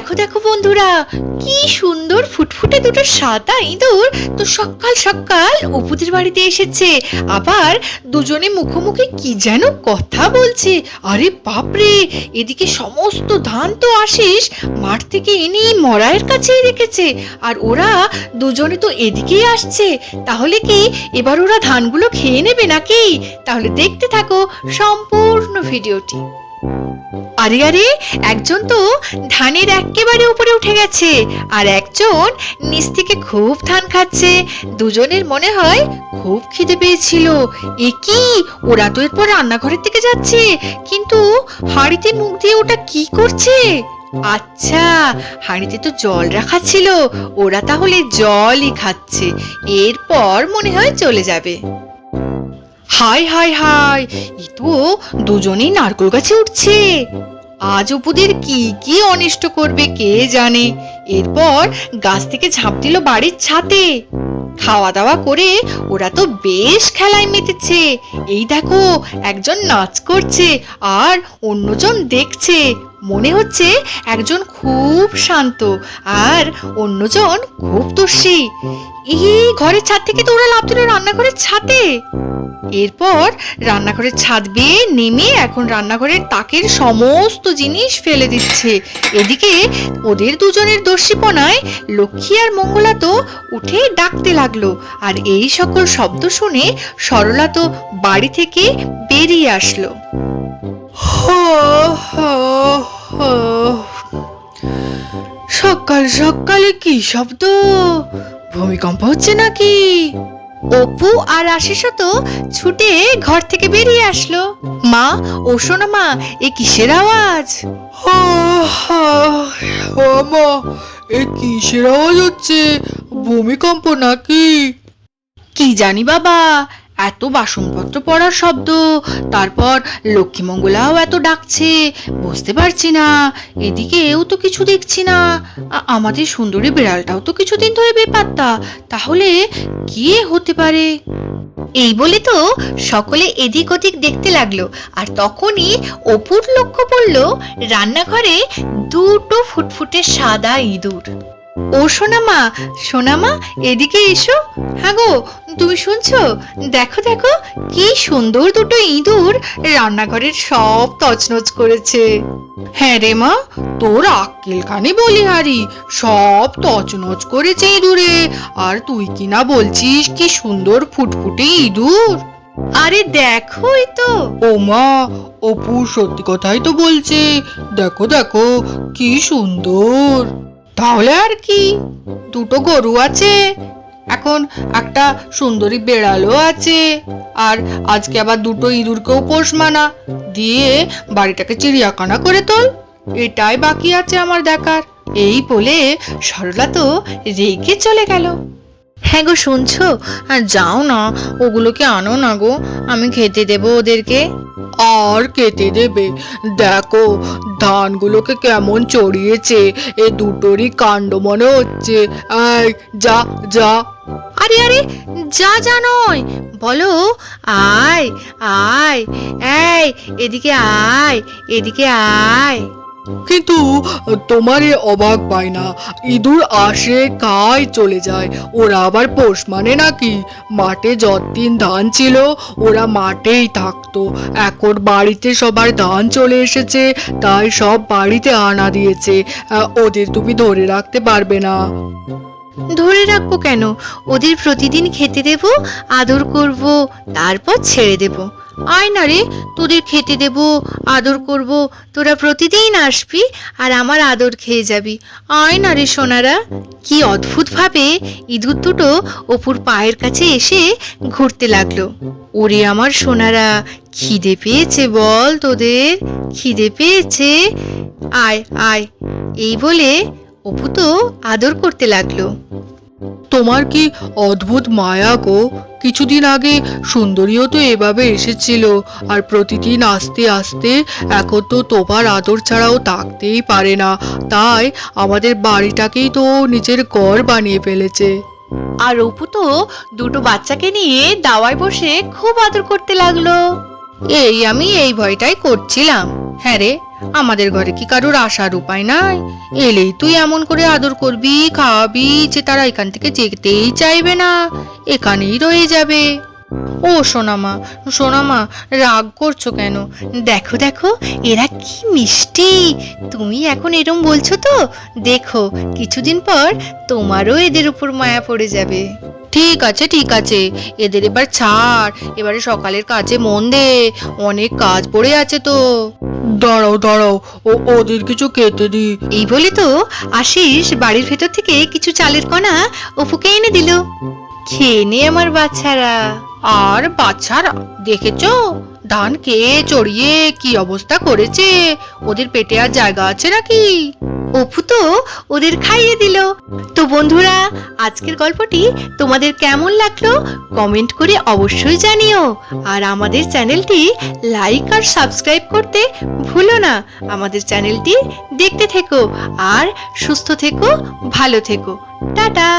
দেখো দেখো বন্ধুরা, কি সুন্দর ফুটফুটে দুটো সাদা ইঁদুর তো সকাল সকাল অপুদের বাড়িতে এসেছে। আবার দুজনে মুখোমুখি কি যেন কথা বলছে। আরে বাপরে, এদিকে সমস্ত ধান তো আশিস মাঠ থেকে এনে মরায়ের কাছেই রেখেছে, আর ওরা দুজনে তো এদিকেই আসছে। তাহলে কি এবার ওরা ধানগুলো খেয়ে নেবে নাকি? তাহলে দেখতে থাকো সম্পূর্ণ ভিডিওটি। আরে আরে, একজন তো ধানের একেবারে উপরে উঠে গেছে, আর একজন নিচ থেকে খুব ধান খাচ্ছে। দুজনের মনে হয় খুব খিদে পেয়েছিল। এ কি, ওরা তো এরপর রান্নাঘরের দিকে যাচ্ছে, কিন্তু হাঁড়িতে মুখ দিয়ে ওটা কি করছে? আচ্ছা, হাঁড়িতে তো জল রাখা ছিল, ওরা তাহলে জলই খাচ্ছে। এরপর মনে হয় চলে যাবে। হাই হাই হাই, এ তো দুজনেই নারকেল গাছে উঠছে। আজ অপুদের কি কি অনিষ্ট করবে কে জানে। এরপর গাছ থেকে ঝাঁপ দিল বাড়ির ছাদে। খাওয়া দাওয়া করে ওরা তো বেশ খেলায় মেতেছে। এই দেখো, একজন নাচ করছে আর অন্যজন দেখছে। মনে হচ্ছে একজন খুব শান্ত আর অন্যজন খুব দস্যি। এই ঘরের ছাদ থেকে তো ওরা লাফ দিল রান্নাঘরের ছাদে। এরপর রান্নাঘরের ছাদ বেয়ে নেমে এখন রান্নাঘরের তাকের সমস্ত জিনিস ফেলে দিচ্ছে। এদিকে ওদের দুজনের দস্যিপনায় লক্ষ্মী আর মঙ্গলা তো উঠে ডাকতে লাগলো। আর এই সকল শব্দ শুনে সরলা তো বাড়ি থেকে বেরিয়ে আসলো। সকাল সকালে কি শব্দ? ভূমিকম্প হচ্ছে নাকি? অপু আর আশিস তো ছুটে ঘর থেকে বেরিয়ে আসলো। মা, ও শোনো মা, এ কিসের আওয়াজ? মা, এ কিসের আওয়াজ হচ্ছে? ভূমিকম্প নাকি? কি জানি বাবা, এত বাসনপত্র পড়ার শব্দ, তারপর লক্ষ্মী মঙ্গলাও এত ডাকছে, বুঝতে পারছি না। এদিকেও তো কিছু দেখছি না। আমাদের সুন্দরী বিড়ালটাও তো কিছুদিন ধরে বেপাত্তা। তাহলে কি হতে পারে? এই বলে তো সকলে এদিক ওদিক দেখতে লাগলো। আর তখনই অপুর লক্ষ্য পড়লো রান্নাঘরে দুটো ফুটফুটে সাদা ইঁদুর। ও সোনামা, সোনামা, এদিকে এসো। হ্যাঁ গো, তুমি শুনছো? দেখো দেখো, কি সুন্দর দুটো ইঁদুর রান্নাঘরের সব তছনছ করেছে। হ্যাঁ রে মা, তোর আক্কেলখানি বলিহারি, সব তছনছ করেছে ইঁদুরে। আর তুই কিনা বলছিস কি সুন্দর ফুটফুটে ইঁদুর। আরে দেখোই তো। ও মা, অপু সত্যি কথাই তো বলছে। দেখো দেখো, কি সুন্দর। তাহলে আর কি, দুটো গরু আছে, এখন একটা সুন্দরী বেড়ালও আছে, আর আজকে আবার দুটো ইঁদুরকেও পোষ মানা দিয়ে বাড়িটাকে চিড়িয়াখানা করে তোল। এটাই বাকি আছে আমার দেখার। এই বলে সরলা তো রেগে চলে গেল। হ্যাঁ গো, শুনছো? আর যাও না, ওগুলোকে আনো না গো, আমি খেতে দেবো ওদেরকে। আর খেতে দেবে? দেখো ধানগুলোকে কেমন চড়িয়েছে, এ দুটোরই কাণ্ড মনে হচ্ছে। এই যা যা। আরে আরে, যা যা নয়, বলো আয় আয়, এই এদিকে আয়, এদিকে আয়। কিন্তু তোমার এ অবাক পায় না? ইঁদুর আসে, খায়, চলে যায়, ওরা আবার পোষ মানে নাকি? মাঠে যতদিন ধান ছিল ওরা মাঠেই থাকতো। এখন বাড়িতে সবার ধান চলে এসেছে, তাই সব বাড়িতে আনা দিয়েছে। ওদের তুমি ধরে রাখতে পারবে না। ধরে রাখবো কেন? ওদের প্রতিদিন খেতে দেব, আদর করব, তারপর ছেড়ে দেব। আয় না রে, তোদের খেতে দেব, আদর করব, তোরা প্রতিদিন আসবি আর আমার আদর খেয়ে যাবি। আয় না রে সোনারা। কি অদ্ভুত ভাবে ইঁদুর দুটো অপুর পায়ের কাছে এসে ঘুরতে লাগলো। ওরে আমার সোনারা, খিদে পেয়েছে বল তোদের? খিদে পেয়েছে? আয় আয়। এই বলে অপু তো আদর করতে লাগলো। তোমার কি অদ্ভুত মায়া গো। কিছুদিন আগে সুন্দরীও তো এভাবে এসেছিল, আর প্রতিদিন আস্তে আস্তে এখন তো তোমার আদর ছাড়াও থাকতেই পারে না। তাই আমাদের বাড়িটাকেই তো নিজের ঘর বানিয়ে ফেলেছে। আর অপু তো দুটো বাচ্চাকে নিয়ে দাওয়ায় বসে খুব আদর করতে লাগলো। আমি এই ভয়টাই করছিলাম। হ্যাঁ রে, আমাদের ঘরে কি কারোর আসার উপায় নাই? এলেই তুই এমন করে আদর করবি, খাওয়াবি যে তারা এখান থেকে যেতেই চাইবে না, এখানেই রয়ে যাবে। ও সোনামা, সোনামা, রাগ করছো কেন? দেখো দেখো, এরা কি মিষ্টি। তুমি এখন এরম বলছো তো, দেখো কিছুদিন পর তোমারও এদের উপর মায়া পড়ে যাবে। ঠিক আছে ঠিক আছে, এদের এবার ছাড়, এবারে সকালের কাজে মন দে, অনেক কাজ পড়ে আছে তো। দাঁড়াও দাঁড়াও, ওদের কিছু খেতে দি। এই বলে তো আশিস বাড়ির ভেতর থেকে কিছু চালের কণা অপুকে এনে দিল। খেয়ে নে আমার বাচ্চারা। আর বাচ্চারা দেখেছো ধান খেয়ে চড়িয়ে কি অবস্থা করেছে? ওদের পেটে আর জায়গা আছে নাকি? অপু তো ওদের খাইয়ে দিল। তো বন্ধুরা, আজকের গল্পটি তোমাদের কেমন লাগলো কমেন্ট করে অবশ্যই জানিও। আর আমাদের চ্যানেলটি লাইক আর সাবস্ক্রাইব করতে ভুলো না। আমাদের চ্যানেলটি দেখতে থেকো আর সুস্থ থেকো, ভালো থেকো। টাটা।